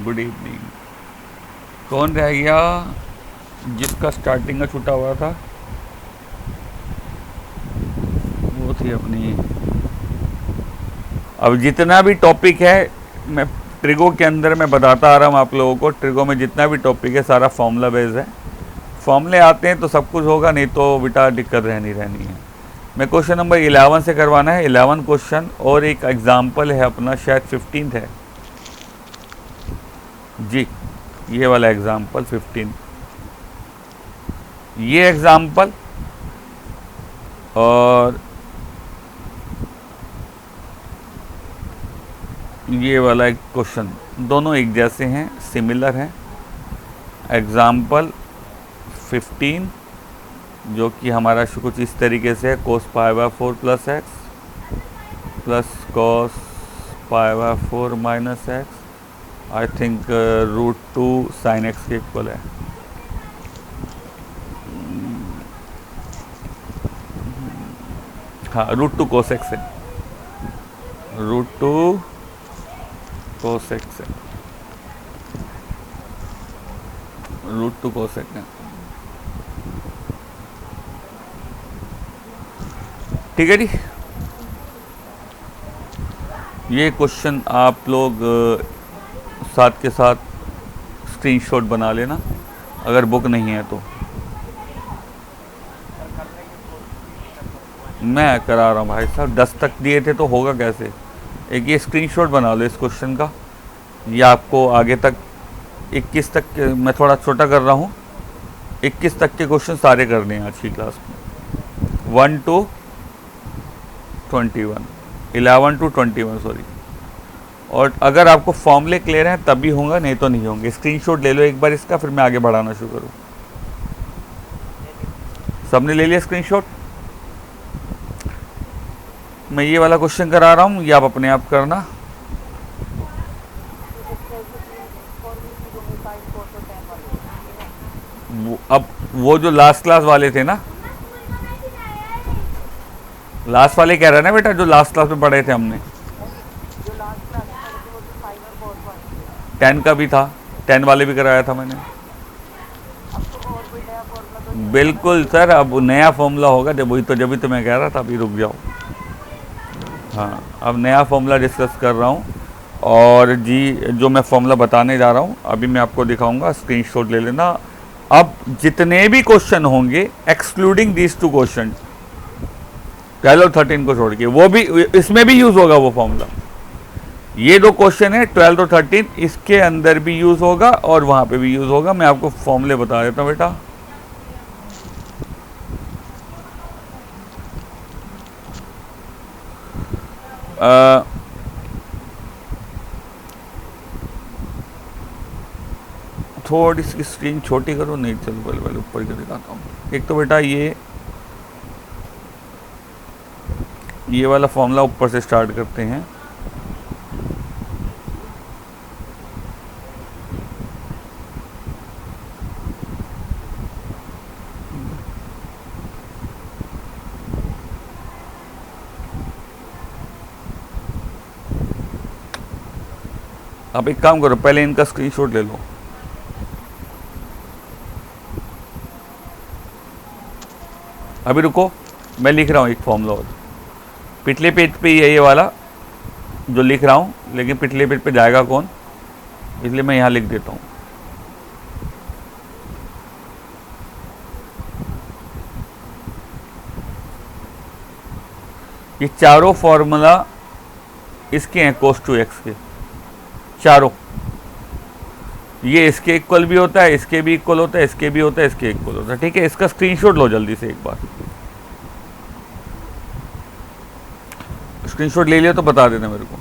Good evening. कौन रह गया जिसका स्टार्टिंग का छूटा हुआ था? वो थी अपनी। अब जितना भी टॉपिक है मैं ट्रिगो के अंदर मैं बताता आ रहा हूँ आप लोगों को। ट्रिगो में जितना भी टॉपिक है सारा फॉर्मूला बेस्ड है। फॉर्मूले आते हैं तो सब कुछ होगा, नहीं तो बेटा दिक्कत रहनी है। मैं क्वेश्चन नंबर 11 से करवाना है, 11 क्वेश्चन, और एक एग्जाम्पल है अपना, शायद 15 है जी। ये वाला एग्जाम्पल 15, ये एग्जाम्पल और ये वाला एक क्वेश्चन, दोनों एक जैसे हैं, सिमिलर हैं। एग्जाम्पल 15 जो कि हमारा कुछ इस तरीके से है, cos pi by 4 plus x plus cos pi by 4 minus x, I think √2 sine x के इक्वल है। हाँ, √2 कोस एक्स है, √2 कोस एक्स है, √2 कोस एक्स है। ठीक है जी। ये क्वेश्चन आप लोग साथ के साथ स्क्रीनशॉट बना लेना अगर बुक नहीं है तो। मैं करा रहा हूँ भाई साहब, 10 तक दिए थे तो होगा कैसे। एक ये स्क्रीनशॉट बना लो इस क्वेश्चन का, ये आपको आगे तक 21 तक के, मैं थोड़ा छोटा कर रहा हूँ, 21 तक के क्वेश्चन सारे करने हैं आज की क्लास में। 1 to 21, 11 to 21 सॉरी। और अगर आपको फॉर्मूले क्लियर हैं तभी होगा, नहीं तो नहीं होंगे। स्क्रीनशॉट ले लो एक बार इसका, फिर मैं आगे बढ़ाना शुरू करूँ। सबने ले लिया स्क्रीनशॉट? मैं ये वाला क्वेश्चन करा रहा हूँ, ये आप अपने आप करना। अब वो जो लास्ट क्लास वाले थे ना, लास्ट वाले कह रहे हैं ना बेटा, जो लास्ट क्लास में पढ़े थे हमने, 10 का भी था, 10 वाले भी कराया था मैंने। बिल्कुल सर, अब नया फॉर्मूला होगा, जब वही तो, जब भी तो मैं कह रहा था, अभी रुक जाओ। हाँ, अब नया फॉर्मूला डिस्कस कर रहा हूँ। और जी जो मैं फॉर्मूला बताने जा रहा हूँ अभी मैं आपको दिखाऊंगा, स्क्रीनशॉट ले लेना। अब जितने भी क्वेश्चन होंगे एक्सक्लूडिंग दीज 2 क्वेश्चन, 12 और 13 को छोड़ के, वो भी इसमें भी यूज होगा वो फॉर्मूला। ये 2 क्वेश्चन है 12 और 13, इसके अंदर भी यूज होगा और वहां पे भी यूज होगा। मैं आपको फॉर्मूले बता देता हूँ बेटा। थोड़ी सी स्क्रीन छोटी करो, नहीं चलो पहले पहले ऊपर के दिखाता हूँ। एक तो बेटा ये वाला फॉर्मूला ऊपर से स्टार्ट करते हैं। आप एक काम करो, पहले इनका स्क्रीनशॉट ले लो। अभी रुको, मैं लिख रहा हूँ एक फॉर्मूला और। पिछले पेज पे ही है ये वाला जो लिख रहा हूँ, लेकिन पिछले पेज पे जाएगा कौन, इसलिए मैं यहाँ लिख देता हूँ। ये चारों फॉर्मूला इसके हैं cos 2x के, चारों। ये इसके इक्वल भी होता है, इसके भी इक्वल होता है, इसके भी होता है, इसके इक्वल होता है। ठीक है, इसका स्क्रीनशॉट लो जल्दी से एक बार। स्क्रीनशॉट ले लिया तो बता देना मेरे को।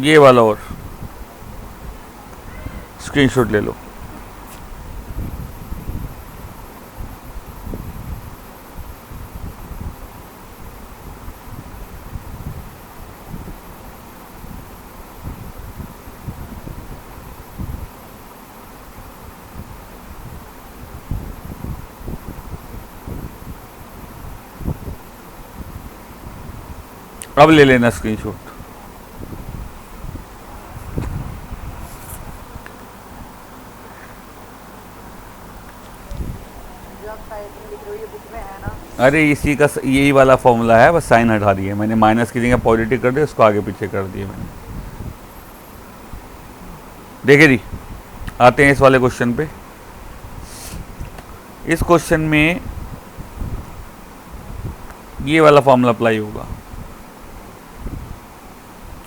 ये वाला और स्क्रीनशॉट ले लो। अब ले लेना स्क्रीनशॉट। अरे इसी का यही वाला फॉर्मूला है, बस साइन हटा दिया मैंने, माइनस की जगह पॉजिटिव कर दिया, उसको आगे पीछे कर दिया मैंने। देखिए जी, आते हैं इस वाले क्वेश्चन पे। इस क्वेश्चन में ये वाला फॉर्मूला अप्लाई होगा,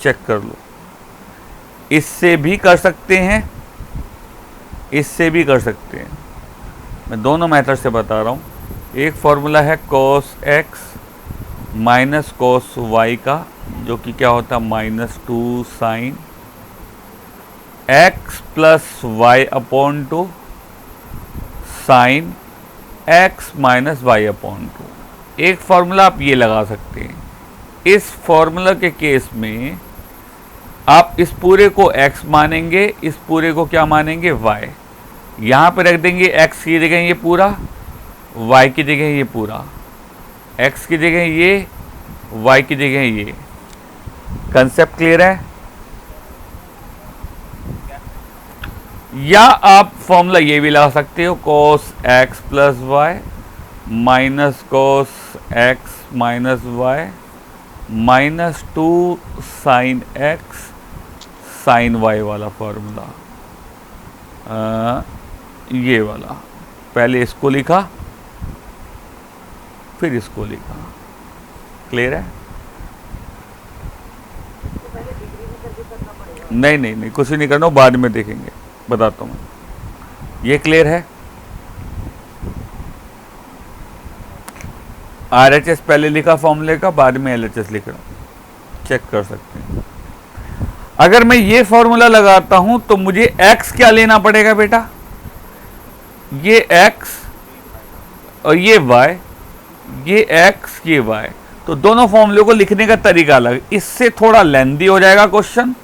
चेक कर लो। इससे भी कर सकते हैं, इससे भी कर सकते हैं, मैं दोनों मेथड से बता रहा हूँ। एक फॉर्मूला है cos x minus cos y का, जो कि क्या होता है -2 sine x plus Y upon 2 sine x minus Y upon 2। एक फॉर्मूला आप ये लगा सकते हैं। इस फॉर्मूला के केस में आप इस पूरे को x मानेंगे, इस पूरे को क्या मानेंगे y। यहाँ पे रख देंगे x की जगह ये पूरा, y की जगह ये पूरा, x की जगह ये, y की जगह ये। कंसेप्ट क्लियर है? या आप फॉर्मूला ये भी लगा सकते हो, cos x plus Y minus cos x minus Y -2 sine x sine y वाला फॉर्मूला। ये वाला पहले इसको लिखा फिर इसको लिखा। क्लियर है? नहीं नहीं नहीं, कुछ नहीं करना, बाद में देखेंगे, बताता हूँ। ये क्लियर है? RHS पहले लिखा फॉर्मूले का, बाद में LHS लिख रहा हूँ, चेक कर सकते हैं। अगर मैं ये फॉर्मूला लगाता हूं तो मुझे x क्या लेना पड़ेगा बेटा? ये x और ये y, ये x ये y। तो दोनों फॉर्मूले को लिखने का तरीका अलग, इससे थोड़ा लेंदी हो जाएगा क्वेश्चन,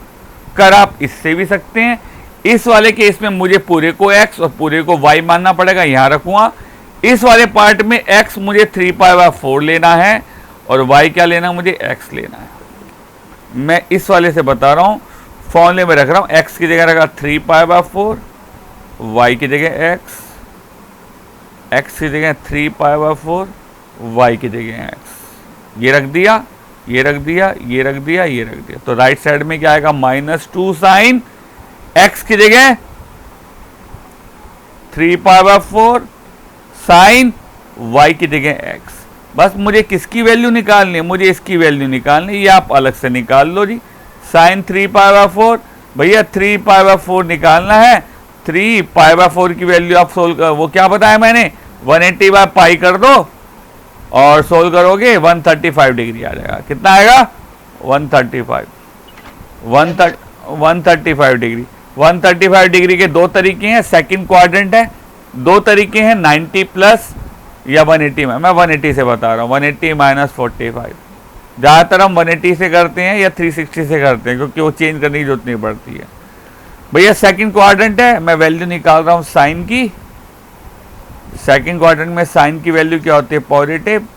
कर आप इससे भी सकते हैं। इस वाले केस में मुझे पूरे को x और पूरे को y मानना पड़ेगा, यहां रखूंगा। इस वाले पार्ट में x मुझे 3π/4 लेना है और y क्या लेना, मुझे x लेना है। मैं इस वाले से बता रहा हूँ, फॉर्मूले में रख रहा हूँ, x की जगह रखा 3π/4, y की जगह x की जगह 3π/4, y की जगह x। ये रख दिया, ये रख दिया, ये रख दिया, ये रख दिया। तो राइट साइड में क्या आएगा, -2 साइन x की जगह 3π/4 साइन y की जगह x। बस मुझे किसकी वैल्यू निकालनी है, मुझे इसकी वैल्यू निकालनी है, ये आप अलग से निकाल लो जी। साइन 3π/4, भैया 3π/4 निकालना है। 3π/4 की वैल्यू आप सोल्व कर, वो क्या बताया मैंने, 180/π कर दो और सोल्व करोगे 135 डिग्री आ जाएगा। कितना आएगा, 135 डिग्री। 135 डिग्री के दो तरीके हैं, सेकंड क्वाड्रेंट है, दो तरीके हैं, 90 प्लस या 180 में। मैं 180 से बता रहा हूँ, 180 - 45। ज़्यादातर हम 180 से करते हैं या 360 से करते हैं, क्योंकि वो चेंज करने की जरूरत नहीं पड़ती है। भैया सेकंड क्वाड्रेंट है, मैं वैल्यू निकाल रहा हूँ साइन की। सेकंड क्वाड्रेंट में साइन की वैल्यू क्या होती है, पॉजिटिव।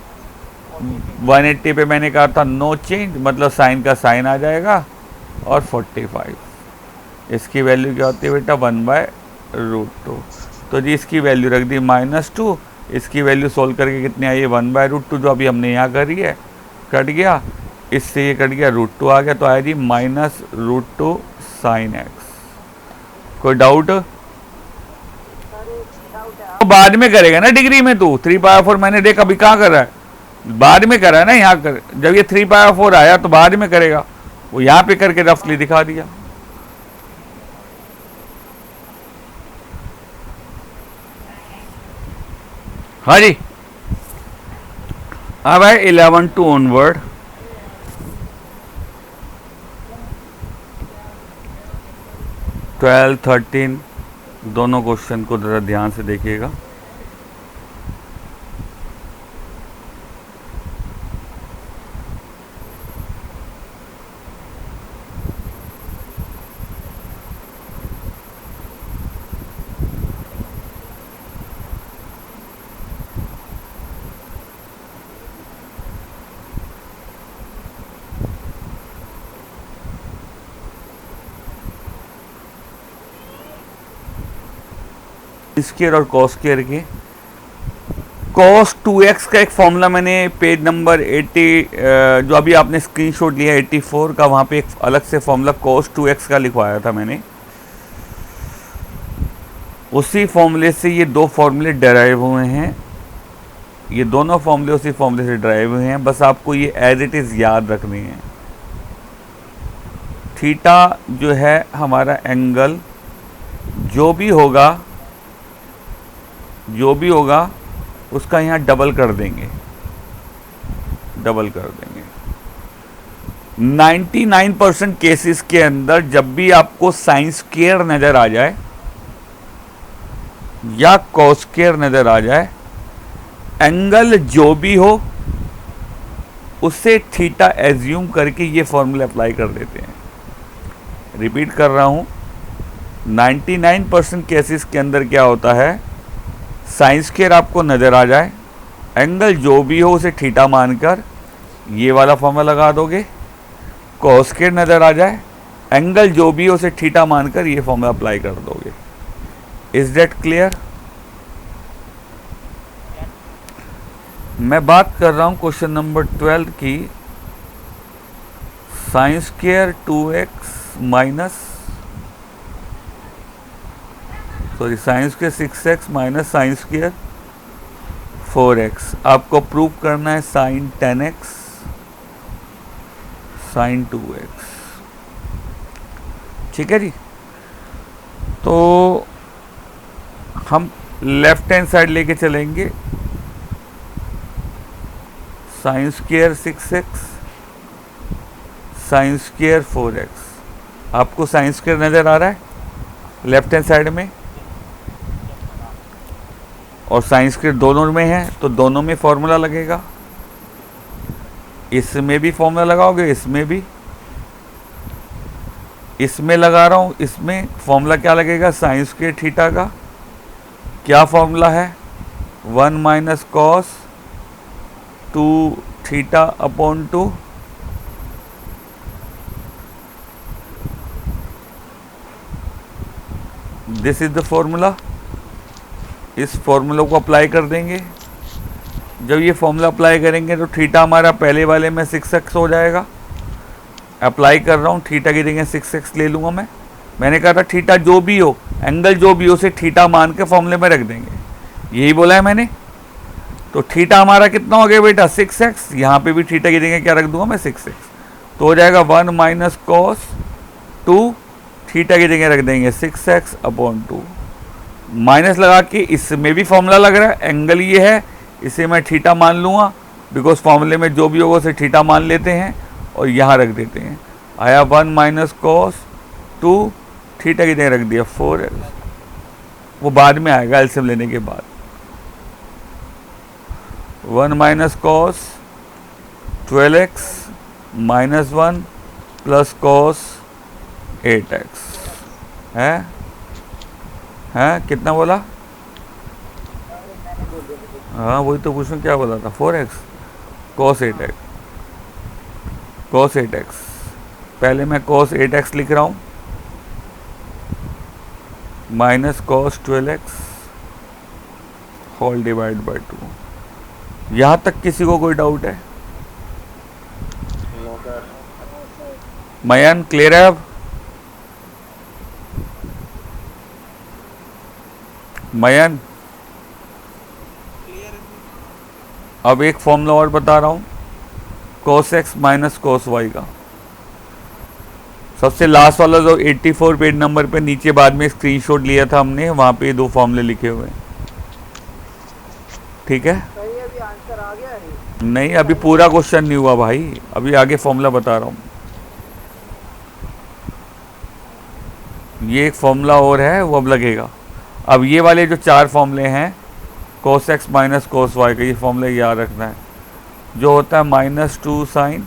180 पे मैंने कहा था नो चेंज, मतलब साइन का साइन आ जाएगा। और 45 इसकी वैल्यू क्या होती है बेटा, 1/√2। तो जी इसकी वैल्यू रख दी -2, इसकी वैल्यू सोल्व करके कितनी आई है, 1/√2, जो अभी हमने यहाँ करी है, कट गया, इससे ये कट गया, √2 आ गया, तो आया जी -√2 साइन x। कोई डाउट? तो बाद में करेगा ना डिग्री में, तू 3π/4 मैंने देख अभी कहाँ कर रहा है, बाद में करा है ना, यहाँ कर, जब ये 3π/4 आया तो बाद में करेगा, वो यहाँ पे करके रफली दिखा दिया। हाँ जी, अब है 11 to onward। ट्वेल्व 13 दोनों क्वेश्चन को जरा ध्यान से देखिएगा। स्क्वायर और कॉस स्क्वायर के cos 2x का एक फॉर्मूला मैंने पेज नंबर 80 जो अभी आपने स्क्रीनशॉट लिया 84 का, वहाँ पे एक अलग से फॉर्मूला cos 2x का लिखवाया था मैंने। उसी फॉर्मूले से ये दो फॉर्मूले डराइव हुए हैं, ये दोनों फॉर्मूले उसी फॉर्मूले से डराइव हुए हैं, बस आपको ये एज इट इज़ याद रखने हैं। थीटा जो है हमारा एंगल जो भी होगा उसका यहाँ डबल कर देंगे, 99% केसेस के अंदर जब भी आपको साइन स्क्वायर नज़र आ जाए या कॉस स्क्वायर नज़र आ जाए, एंगल जो भी हो उससे थीटा एज्यूम करके ये फॉर्मूला अप्लाई कर देते हैं। रिपीट कर रहा हूँ, 99% केसेस के अंदर क्या होता है, साइन स्क्वायर आपको नज़र आ जाए, एंगल जो भी हो उसे थीटा मानकर ये वाला फॉर्मूला लगा दोगे। कॉस स्क्वायर नज़र आ जाए, एंगल जो भी हो उसे थीटा मानकर ये फॉर्मूला अप्लाई कर दोगे। Is that clear? मैं बात कर रहा हूँ क्वेश्चन नंबर 12 की। Sine square 2x minus sine square 6x minus sine square 4x आपको प्रूव करना है साइन 10x साइन 2x। ठीक है जी, तो हम लेफ्ट हैंड साइड लेके चलेंगे। Sine square 6x sine square 4x। आपको साइन स्क्वायर नज़र आ रहा है लेफ्ट हैंड साइड में, और साइन स्क्वायर दोनों में है तो दोनों में फॉर्मूला लगेगा। इसमें भी फॉर्मूला लगाओगे, इसमें भी, इसमें लगा रहा हूँ, इसमें फॉर्मूला क्या लगेगा, साइन स्क्वायर थीटा का क्या फॉर्मूला है, 1 minus cos 2 theta upon 2 this is the formula. इस फॉर्मूला को अप्लाई कर देंगे। जब ये फॉर्मूला अप्लाई करेंगे तो थीटा हमारा पहले वाले में 6x हो जाएगा। अप्लाई कर रहा हूँ, थीटा की जगह 6x ले लूँगा मैं। मैंने कहा था थीटा जो भी हो, एंगल जो भी हो, उसे थीटा मान के फॉर्मूले में रख देंगे, यही बोला है मैंने। तो थीटा हमारा कितना हो गया बेटा, 6x। यहाँ पे भी थीटा की जगह क्या रख दूंगा मैं, 6x। तो हो जाएगा 1 माइनस कॉस 2 थीटा की जगह रख देंगे 6x अपॉन 2। माइनस लगा के इसमें भी फॉर्मूला लग रहा है, एंगल ये है, इसे मैं थीटा मान लूँगा, बिकॉज फॉर्मूले में जो भी होगा उसे थीटा मान लेते हैं और यहाँ रख देते हैं। आया 1 माइनस कॉस 2 थीटा की जगह रख दिया 4x। वो बाद में आएगा एलसीएम लेने के बाद। 1 minus cos 12x minus 1 plus cos 8x है कितना बोला? हाँ वही तो पूछूं, क्या बोला था, 4x कॉस 8x। पहले मैं कॉस 8x लिख रहा हूँ minus cos 12x whole divide by 2। यहाँ तक किसी को कोई डाउट है? मयन क्लियर है? अब मयन, अब एक फॉर्मूला और बता रहा हूँ, cos x minus cos y का। सबसे लास्ट वाला जो 84 पेज नंबर पे नीचे बाद में स्क्रीनशॉट लिया था हमने, वहाँ पे दो फॉर्मूले लिखे हुए हैं। ठीक है, अभी आंसर आ गया है? नहीं अभी पूरा क्वेश्चन नहीं हुआ भाई, अभी आगे फॉर्मूला बता रहा हूँ। ये एक फॉर्मूला और है, वो अब लगेगा। अब ये वाले जो 4 फॉर्मूले हैं cos x minus cos y का, ये फॉर्मूला याद रखना है, जो होता है -2 sine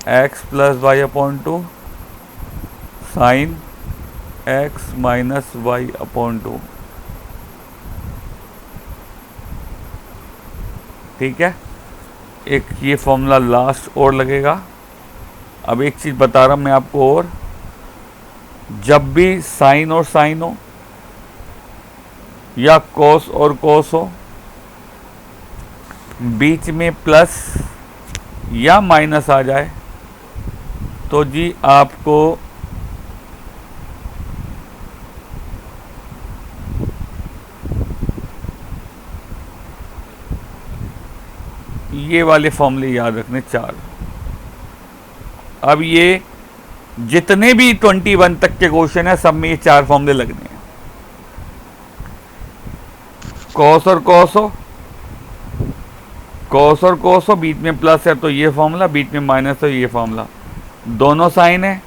x plus Y upon 2 sine x minus Y upon 2। ठीक है, एक ये फॉर्मूला लास्ट और लगेगा। अब एक चीज़ बता रहा हूँ मैं आपको, और जब भी साइन और साइन हो या कॉस और कॉस हो, बीच में प्लस या माइनस आ जाए, तो जी आपको ये वाले फॉर्मूले याद रखने 4। अब ये जितने भी 21 तक के क्वेश्चन है सब में ये 4 फॉर्मूले लगने हैं। कॉस और कॉस हो, कॉस और कॉस हो, बीच में प्लस है तो ये फॉर्मूला, बीच में माइनस है ये फॉर्मूला, दोनों साइन है,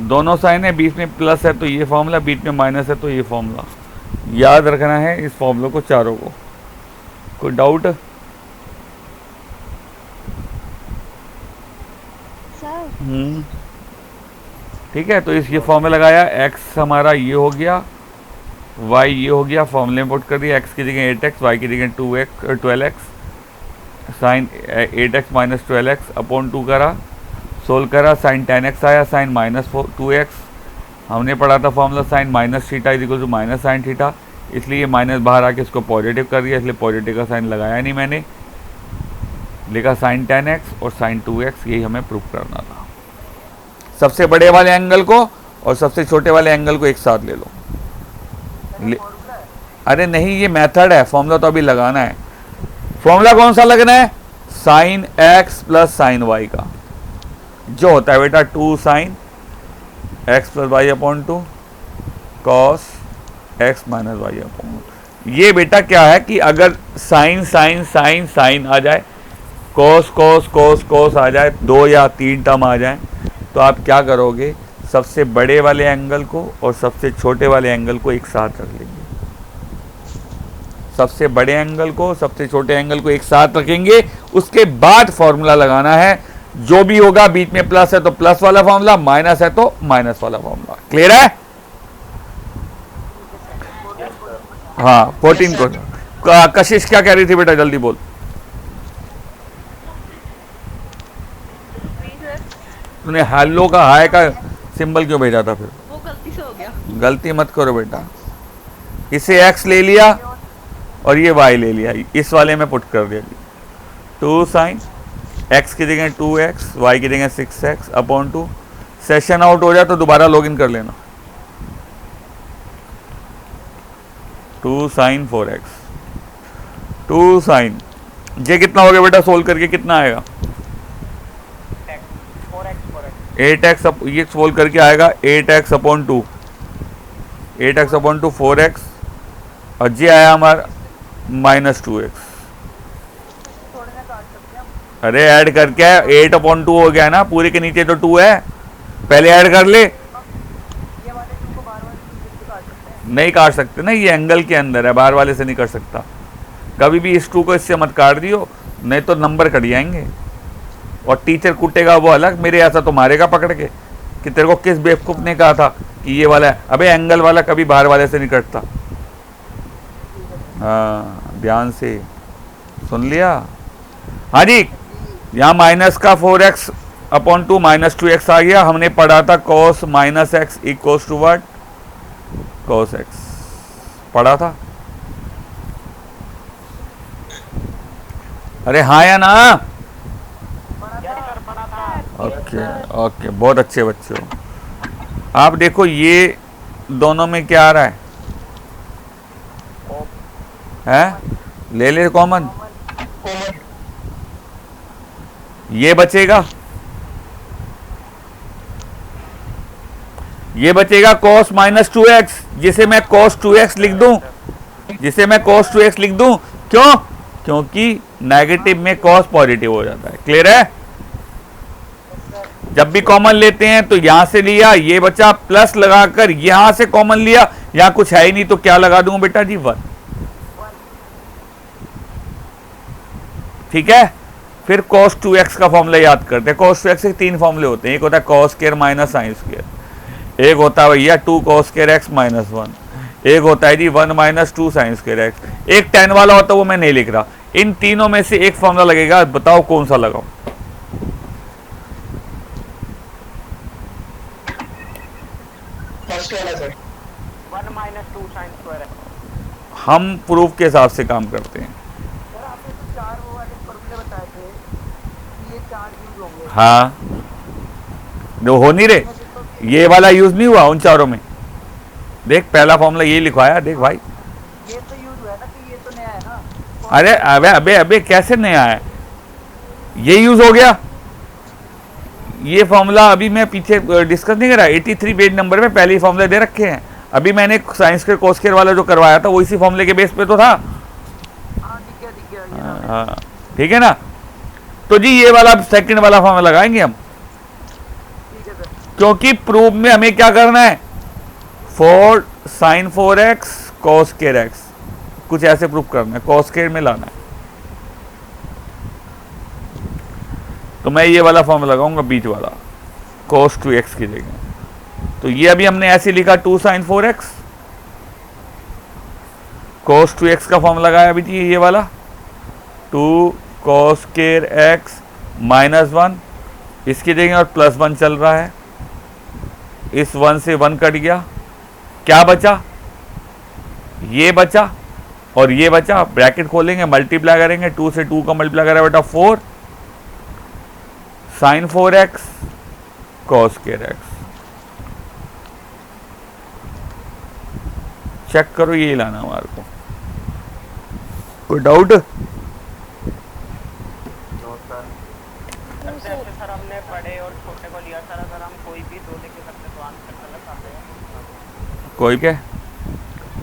दोनों साइन है, बीच में प्लस है तो ये फॉर्मूला, बीच में माइनस है तो ये फॉर्मूला। याद रखना है इस फॉर्मूले को चारों को। कोई डाउट? ठीक है, तो इस ये फॉर्मूला लगाया, x हमारा ये हो गया, y ये हो गया, फॉर्मूले में पुट कर दिया, x की जगह 8x, y की जगह 12x, sign 8x minus 12x upon 2 करा, सोल्व करा, साइन 10x आया, साइन माइनस 2x। हमने पढ़ा था formula sine minus theta is equal to minus sine theta, इसलिए माइनस बाहर आके इसको पॉजिटिव कर दिया, इसलिए पॉजिटिव का साइन लगाया नहीं मैंने, लिखा साइन 10x और साइन 2x, यही हमें प्रूफ करना था। सबसे बड़े वाले एंगल को और सबसे छोटे वाले एंगल को एक साथ ले लो। अरे नहीं, ये मेथड है, फॉर्मूला तो अभी लगाना है। फॉर्मूला कौन सा लगना है? Sine x plus sine y का, जो होता है बेटा 2 sine x plus Y upon 2 cos x minus Y upon. ये बेटा क्या है कि अगर साइन साइन साइन साइन आ जाए, कॉस कॉस कॉस कॉस आ जाए, 2 या 3 टर्म आ जाए, तो आप क्या करोगे? सबसे बड़े वाले एंगल को और सबसे छोटे वाले एंगल को एक साथ रख लेंगे। सबसे बड़े एंगल को सबसे छोटे एंगल को एक साथ रखेंगे, उसके बाद फॉर्मूला लगाना है। जो भी होगा बीच में प्लस है तो प्लस वाला फॉर्मूला, माइनस है तो माइनस वाला फॉर्मूला। क्लियर है? हाँ 14 को कशिश क्या कह रही थी बेटा, जल्दी बोल। तूने हेलो का हाय का सिंबल क्यों भेजा था फिर? वो गलती से हो गया। गलती मत करो बेटा। इसे x ले लिया और ये y ले लिया, इस वाले में पुट कर दिया। 2 साइन x की जगह 2x, y की जगह 6x अपॉन 2। सेशन आउट हो जाए तो दोबारा लॉगिन कर लेना। 2 साइन 4x, 2 साइन, ये कितना हो गया बेटा? सोल्व करके कितना आएगा? 8x, ये सोल्व करके आएगा 8x upon 2, 8x upon 2 4x, और ये आया हमारा माइनस 2x। अरे ऐड करके 8 अपॉन 2 हो गया ना, पूरे के नीचे तो 2 है, पहले ऐड कर ले। नहीं काट सकते ना, ये एंगल के अंदर है, बाहर वाले से नहीं कर सकता। कभी भी इस 2 को इससे मत काट दियो, नहीं तो नंबर कट जाएंगे और टीचर कूटेगा वो अलग, मेरे ऐसा तो मारेगा पकड़ के कि तेरे को किस बेवकूफ ने कहा था कि ये वाला है। अबे एंगल वाला कभी बाहर वाले से नहीं कटता। हाँ ध्यान से सुन लिया। हाँ जी, यहाँ माइनस का 4x अपॉन 2 माइनस 2x आ गया। हमने पढ़ा था cos minus X equals to what? Cos X पढ़ा था। अरे हाँ या ना? ओके ओके, बहुत अच्छे बच्चे हो आप। देखो ये दोनों में क्या आ रहा है? ले ले कॉमन, ये बचेगा, ये बचेगा cos माइनस 2x, जिसे मैं cos 2x लिख दूं, जिसे मैं cos 2x लिख दूं। क्यों? क्योंकि नेगेटिव में cos पॉजिटिव हो जाता है। क्लियर है? जब भी कॉमन लेते हैं तो यहां से लिया, ये बचा, प्लस लगाकर यहां से कॉमन लिया, यहां कुछ है ही नहीं तो क्या लगा दूंगा बेटा जी? 1। ठीक है, फिर cos 2x का फॉर्मूला याद करते हैं। cos 2x के 3 फॉर्मूले होते हैं। एक होता है cos square minus sine square, एक होता है भैया 2 cos स्क्वायर x माइनस 1, एक होता है जी 1 माइनस 2 साइन स्क्वायर x, एक tan वाला होता है वो मैं नहीं लिख रहा। इन तीनों में से एक फॉर्मूला लगेगा, बताओ कौन सा लगाऊं? फर्स्ट वाला सर, 1 माइनस 2 साइन स्क्वायर हम प्रूफ के हिसाब से काम करते हैं। सर आपने तो 4 वो वाले फॉर्मूले बताए थे कि ये 4 यूज होंगे, हाँ, जो हो नहीं रहे, उसमें से तो ये वाला यूज नहीं हुआ उन चारों में। देख पहला फॉर्मूला यही लिखवाया, देख भाई। ये तो यूज हुआ है ना, कि ये तो नया है ना, अरे कॉस अबे अबे अबे कैसे नया है, ये यूज हो गया। ये फॉर्मूला अभी मैं पीछे डिस्कस नहीं करा, 83 पेज नंबर में पहले ही फॉर्मूले दे रखे हैं। अभी मैंने साइंस के कोस्केर वाला जो करवाया था वो इसी फॉर्मूले के बेस पे तो था। हाँ दिख गया ये रहा मेरे हाँ पास। ठीक है ना। तो जी ये वाला सेकंड वाला फॉर्मूला लगाएंगे हम, ठीक है सर। क्योंकि प्रूफ में हमें क्या करना है, 4 sin 4x cos square x, कुछ ऐसे प्रूफ करना है, cos square में लाना है। तो मैं ये वाला फॉर्मूला लगाऊंगा बीच वाला, cos 2x की जगह। तो ये अभी हमने ऐसे लिखा 2 sin 4x, cos 2x का फॉर्मूला लगाया अभी जी ये वाला 2 cos square x -1, इसकी जगह और +1 चल रहा है, इस 1 से 1 कट गया, क्या बचा, ये बचा और ये बचा। ब्रैकेट खोलेंगे, मल्टीप्लाई करेंगे, 2 से 2 का मल्टीप्लाई करें बेटा 4 sin 4x cos square x। Check करो, यही लाना हमारे को, कोई डाउट। सबसे अच्छे सर हमने बड़े और छोटे को लिया सर, अगर हम कोई भी दो लेके सकते तो आंसर गलत आते हैं। कोई क्या,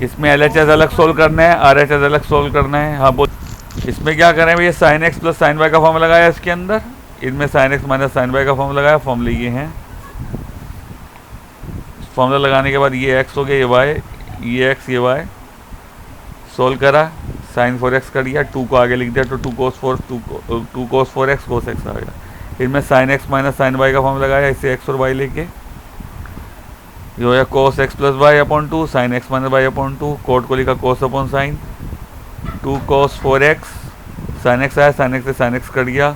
इसमें LHS अलग सोल्व करना है, RHS अलग सोल्व करना है। हाँ बोल, इसमें क्या करें भैया, sin x plus sin y का फॉर्मूला लगाया इसके अंदर, इनमें sin x minus sin y का फॉर्मूला लगाया। फॉर्मूले ये हैं, फॉर्मूला लगाने के बाद ये x हो गया, ये y, ये x, ये y, सोल्व करा, sin 4x कर दिया, 2 को आगे लिख दिया तो 2 cos 4x cos x आ गया। इनमें sin x minus sin y का फॉर्मूला लगाया, इसे x और y लेके ये हो गया cos x plus Y upon 2 sin x minus Y upon 2, कोड को लिखा cos अपॉन sine 2 cos 4x, sin x आया, sin x से sin x कट गया,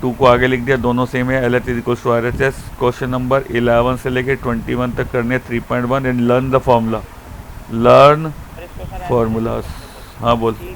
2 को आगे लिख दिया, दोनों सेम है। LHS equals to RHS। Question number 11 से लेके 21 तक करने 3.1 and learn the formula, learn sir इसको सर फॉर्मूलाज। हाँ बोल। कि